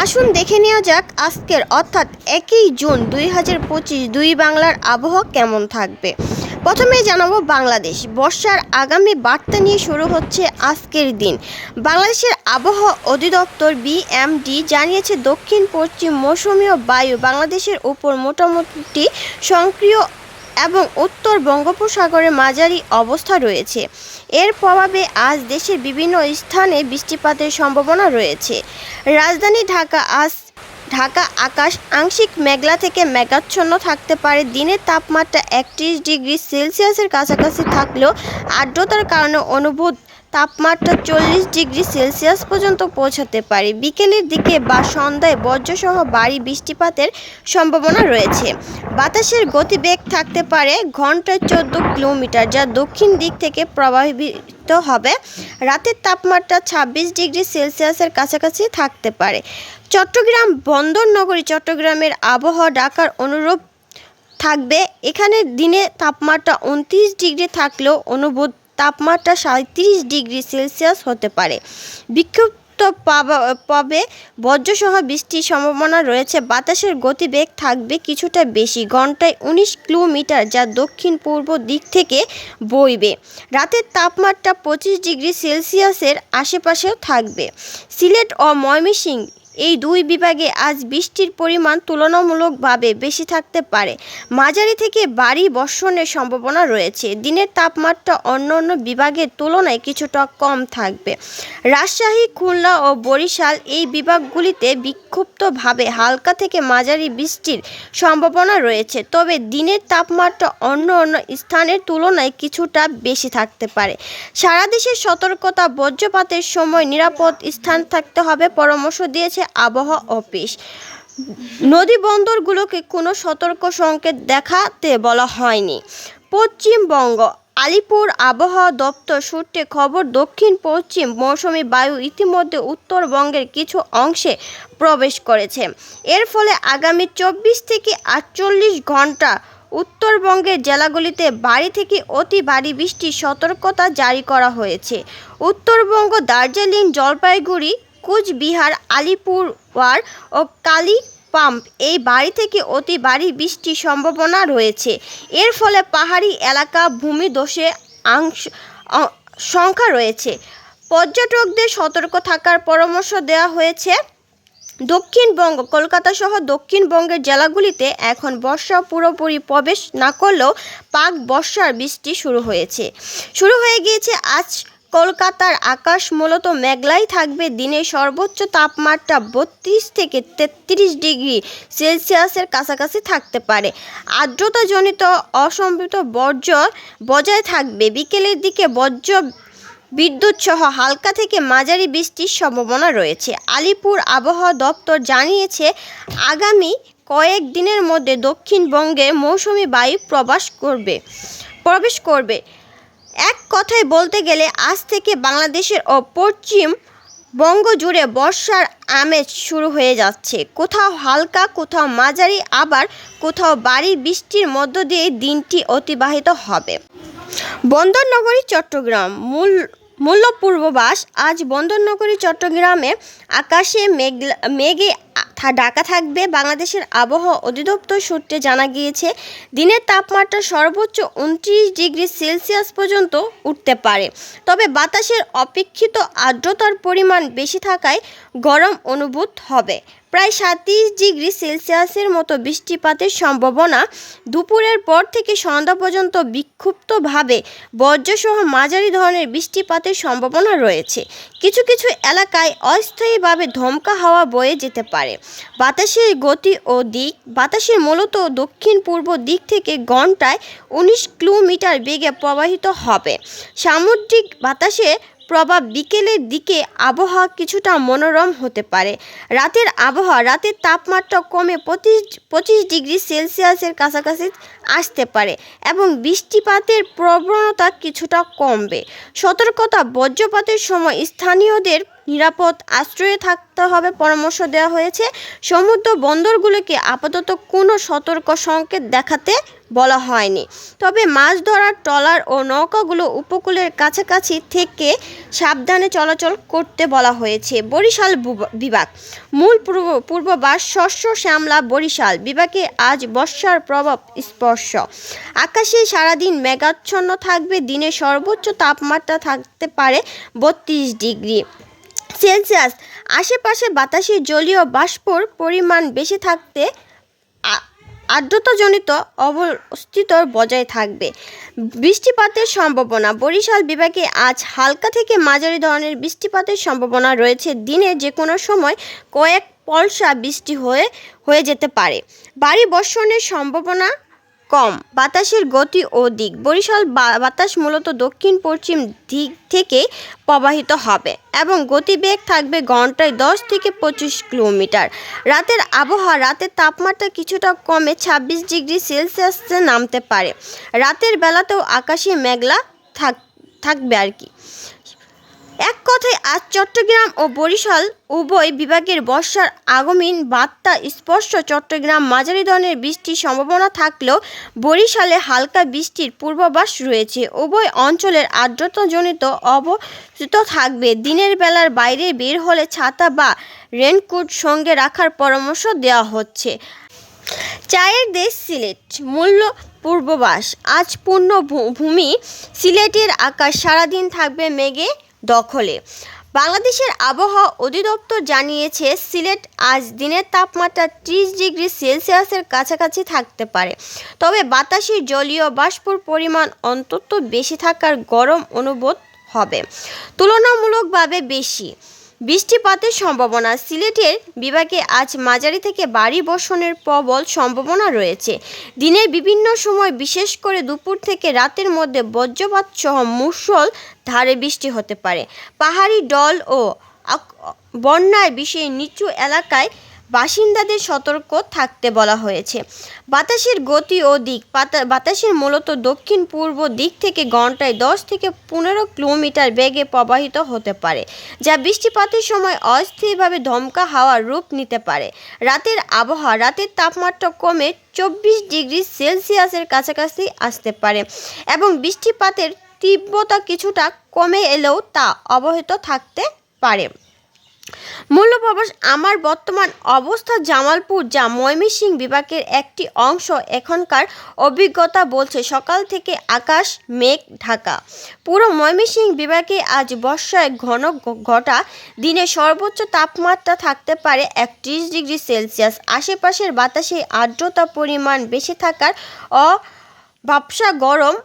আসুন দেখে নেওয়া যাক আজকের অর্থাৎ 1 জুন 2025 দুই বাংলার আবহাওয়া কেমন থাকবে। প্রথমেই জানাবো বাংলাদেশ বর্ষার আগামী বার্তা নিয়ে শুরু হচ্ছে আজকের দিন। বাংলাদেশের আবহাওয়া অধিদপ্তর বিএমডি জানিয়েছে দক্ষিণ পশ্চিম মৌসুমী বায়ু বাংলাদেশের উপর মোটামুটি সক্রিয় এবং উত্তর বঙ্গোপসাগরে মাঝারি অবস্থা রয়েছে। এর প্রভাবে আজ দেশের বিভিন্ন স্থানে বৃষ্টিপাতের সম্ভাবনা রয়েছে। রাজধানী ঢাকা আকাশ আংশিক মেঘলা থেকে মেঘাচ্ছন্ন থাকতে পারে। দিনের তাপমাত্রা 31 ডিগ্রি সেলসিয়াসের কাছাকাছি থাকলেও আর্দ্রতার কারণে অনুভূত তাপমাত্রা 40 ডিগ্রি সেলসিয়াস পর্যন্ত পৌঁছাতে পারে। বিকেলের দিকে বা সন্ধ্যায় বজ্রসহ ভারী বৃষ্টিপাতের সম্ভাবনা রয়েছে। বাতাসের গতিবেগ থাকতে পারে ঘন্টায় 14 কিলোমিটার, যা দক্ষিণ দিক থেকে প্রবাহিত হবে। রাতের তাপমাত্রা 26 ডিগ্রি সেলসিয়াসের কাছাকাছি থাকতে পারে। চট্টগ্রাম বন্দর নগরী চট্টগ্রামের আবহাওয়া ঢাকার অনুরূপ থাকবে। এখানে দিনে তাপমাত্রা 29 ডিগ্রি থাকলেও অনুভূত তাপমাত্রা 37 ডিগ্রি সেলসিয়াস হতে পারে। বিক্ষিপ্ত পাবে বজ্রসহ বৃষ্টির সম্ভাবনা রয়েছে। বাতাসের গতিবেগ থাকবে কিছুটা বেশি, ঘন্টায় 19 কিলোমিটার, যা দক্ষিণ পূর্ব দিক থেকে বইবে। রাতের তাপমাত্রা 25 ডিগ্রি সেলসিয়াসের আশেপাশেও থাকবে। সিলেট ও ময়মনসিংহ এই দুই বিভাগে আজ বৃষ্টির পরিমাণ তুলনামূলকভাবে বেশি থাকতে পারে। মাঝারি থেকে ভারী বর্ষণের সম্ভাবনা রয়েছে। দিনের তাপমাত্রা অন্যান্য বিভাগের তুলনায় কিছুটা কম থাকবে। রাজশাহী, খুলনা ও বরিশাল এই বিভাগগুলিতে বিক্ষিপ্তভাবে হালকা থেকে মাঝারি বৃষ্টির সম্ভাবনা রয়েছে, তবে দিনের তাপমাত্রা অন্য স্থানের তুলনায় কিছুটা বেশি থাকতে পারে। সারা দেশে সতর্কতা, বজ্রপাতের সময় নিরাপদ স্থান থাকতে হবে পরামর্শ দিয়েছে আবহাওয়া অফিস। নদী বন্দরগুলোকে কোনো সতর্ক সংকেত দেখাতে বলা হয়নি। পশ্চিমবঙ্গ আলিপুর আবহাওয়া দপ্তর সূত্রে খবর, দক্ষিণ পশ্চিম মৌসুমী বায়ু ইতিমধ্যে উত্তরবঙ্গের কিছু অংশে প্রবেশ করেছে। এর ফলে আগামী 24 থেকে 48 ঘন্টা উত্তরবঙ্গের জেলাগুলিতে ভারী থেকে অতি ভারী বৃষ্টির সতর্কতা জারি করা হয়েছে। উত্তরবঙ্গ দার্জিলিং, জলপাইগুড়ি, কোচবিহার, আলিপুরদুয়ার ও কালিম্পং এই ভারী থেকে অতি ভারী বৃষ্টির সম্ভাবনা রয়েছে। এর ফলে পাহাড়ি এলাকা ভূমিধসের সংখ্যা রয়েছে। পর্যটকদের সতর্ক থাকার পরামর্শ দেওয়া হয়েছে। দক্ষিণবঙ্গ কলকাতা সহ দক্ষিণবঙ্গের জেলাগুলিতে এখন বর্ষা পুরোপুরি প্রবেশ না করলেও পাক বর্ষার বৃষ্টি শুরু হয়ে গিয়েছে। আজ কলকাতার আকাশ মূলত মেঘলাই থাকবে। দিনের সর্বোচ্চ তাপমাত্রা 32 থেকে 33 ডিগ্রি সেলসিয়াসের কাছাকাছি থাকতে পারে। আর্দ্রতাজনিত অসম্পৃক্ত বজায় থাকবে। বিকেলের দিকে বিদ্যুৎ সহ হালকা থেকে মাঝারি বৃষ্টির সম্ভাবনা রয়েছে। আলিপুর আবহাওয়া দপ্তর জানিয়েছে আগামী কয়েক দিনের মধ্যে দক্ষিণবঙ্গে মৌসুমী বায়ু প্রবেশ করবে। এক কথায় বলতে গেলে আজ থেকে বাংলাদেশের ও পশ্চিমবঙ্গ জুড়ে বর্ষার আমেজ শুরু হয়ে যাচ্ছে। কোথাও হালকা, কোথাও মাঝারি, আবার কোথাও ভারী বৃষ্টির মধ্য দিয়ে দিনটি অতিবাহিত হবে। বন্দর নগরী চট্টগ্রাম মূল পূর্বাভাস। আজ বন্দর নগরী চট্টগ্রামে আকাশে মেঘে ঢাকা থাকবে। বাংলাদেশের আবহাওয়া অধিদপ্তর সূত্রে জানা গিয়েছে দিনের তাপমাত্রা সর্বোচ্চ 29 ডিগ্রি সেলসিয়াস পর্যন্ত উঠতে পারে, তবে বাতাসের অপেক্ষিত আর্দ্রতার পরিমাণ বেশি থাকায় গরম অনুভূত হবে। প্রায় 37 ডিগ্রি সেলসিয়াসের মতো বৃষ্টিপাতের সম্ভাবনা। দুপুরের পর থেকে সন্ধ্যা পর্যন্ত বিক্ষিপ্তভাবে বজ্রসহ মাঝারি ধরনের বৃষ্টিপাতের সম্ভাবনা রয়েছে। কিছু কিছু এলাকায় অস্থায়ীভাবে দমকা হাওয়া বয়ে যেতে পারে। বাতাসের গতি ও দিক, বাতাসের মূলত দক্ষিণ পূর্ব দিক থেকে ঘন্টায় 19 কিলোমিটার বেগে প্রবাহিত হবে। সামুদ্রিক বাতাসের প্রভাব বিকেলের দিকে আবহাওয়া কিছুটা মনোরম হতে পারে। রাতের তাপমাত্রা কমে 25 ডিগ্রি সেলসিয়াসের কাছাকাছি আসতে পারে এবং বৃষ্টিপাতের প্রবণতা কিছুটা কমবে। সতর্কতা, বজ্রপাতের সময় স্থানীয়দের নিরাপদ আশ্রয়ে থাকতে হবে পরামর্শ দেওয়া হয়েছে। সমুদ্র বন্দরগুলোকে আপাতত কোনো সতর্ক সংকেত দেখাতে বলা হয়নি। তবে মাছ ধরার ট্রলার ও নৌকাগুলো উপকূলের কাছাকাছি থেকে সাবধানে চলাচল করতে বলা হয়েছে। বরিশাল বিভাগ মূল পূর্বাভাস শস্য শ্যামলা বরিশাল বিভাগে আজ বর্ষার প্রভাব স্পর্শ। আকাশে সারাদিন মেঘাচ্ছন্ন থাকবে, দিনে সর্বোচ্চ তাপমাত্রা থাকতে পারে 32 ডিগ্রি সেলসিয়াস। আশেপাশে বাতাসে জলীয় বাষ্পর পরিমাণ বেশি থাকতে আর্দ্রতাজনিত অবস্থিত বজায় থাকবে। বৃষ্টিপাতের সম্ভাবনা বরিশাল বিভাগে আজ হালকা থেকে মাঝারি ধরনের বৃষ্টিপাতের সম্ভাবনা রয়েছে। দিনে যে কোনো সময় কয়েক পলসা বৃষ্টি হয়ে যেতে পারে। ভারী বর্ষণের সম্ভাবনা কম। বাতাসের গতি ও দিক বরিশাল বাতাস মূলত দক্ষিণ পশ্চিম দিক থেকে প্রবাহিত হবে এবং গতিবেগ থাকবে ঘন্টায় 10 থেকে 25 কিলোমিটার। রাতের আবহাওয়া রাতের তাপমাত্রা কিছুটা কমে 26 ডিগ্রি সেলসিয়াসে নামতে পারে। রাতের বেলাতেও আকাশে মেঘলা থাকবে আর কি। এক কথায় আজ চট্টগ্রাম ও বরিশাল উভয় বিভাগের বর্ষার আগমন বার্তা স্পষ্ট। চট্টগ্রাম মাঝারি ধরনের বৃষ্টির সম্ভাবনা থাকলেও বরিশালে হালকা বৃষ্টির পূর্বাভাস রয়েছে। উভয় অঞ্চলের আর্দ্রতাজনিত অবস্থিত থাকবে। দিনের বেলার বাইরে বের হলে ছাতা বা রেনকোট সঙ্গে রাখার পরামর্শ দেওয়া হচ্ছে। চায়ের দেশ সিলেট মূল্য পূর্বাভাস আজ পূর্ণভূমি সিলেটের আকাশ সারাদিন থাকবে মেঘে দখলে। বাংলাদেশের আবহাওয়া অধিদপ্তর জানিয়েছে, সিলেট আজ দিনের তাপমাত্রা 30 ডিগ্রি সেলসিয়াসের কাছাকাছি থাকতে পারে। তবে বাতাসে জলীয় বাষ্পর পরিমাণ অন্তত বেশি থাকার গরম অনুভূত হবে তুলনামূলকভাবে বেশি। বৃষ্টিপাতের সম্ভাবনা সিলেটের বিভাগে আজ মাঝারি থেকে ভারী বর্ষণের প্রবল সম্ভাবনা রয়েছে। দিনের বিভিন্ন সময় বিশেষ করে দুপুর থেকে রাতের মধ্যে বজ্রপাত সহ মুষল ধারে বৃষ্টি হতে পারে। পাহাড়ি ঢল ও বন্যার বিষয়ে নিচু এলাকায় বাসিন্দাদের সতর্ক থাকতে বলা হয়েছে। বাতাসের গতি ও দিক বাতাসের মূলত দক্ষিণ পূর্ব দিক থেকে ঘন্টায় 10 থেকে 15 কিলোমিটার বেগে প্রবাহিত হতে পারে, যা বৃষ্টিপাতের সময় অস্থায়ীভাবে দমকা হাওয়ার রূপ নিতে পারে। রাতের আবহাওয়া রাতের তাপমাত্রা কমে 24 ডিগ্রি সেলসিয়াসের কাছাকাছি আসতে পারে এবং বৃষ্টিপাতের তীব্রতা কিছুটা কমে এলেও তা অব্যাহত থাকতে পারে। মূল্য প্রবাস আমার বর্তমান অবস্থা জামালপুর, যা ময়মনসিংহ বিভাগের একটি অংশ। এখনকার অভিজ্ঞতা বলছে সকাল থেকে আকাশ মেঘ ঢাকা। পুরো ময়মনসিংহ বিভাগে আজ বর্ষায় ঘন ঘটা। দিনে সর্বোচ্চ তাপমাত্রা থাকতে পারে 31 ডিগ্রি সেলসিয়াস। আশেপাশের বাতাসে আর্দ্রতা পরিমাণ বেশি থাকার ভাবসা গরম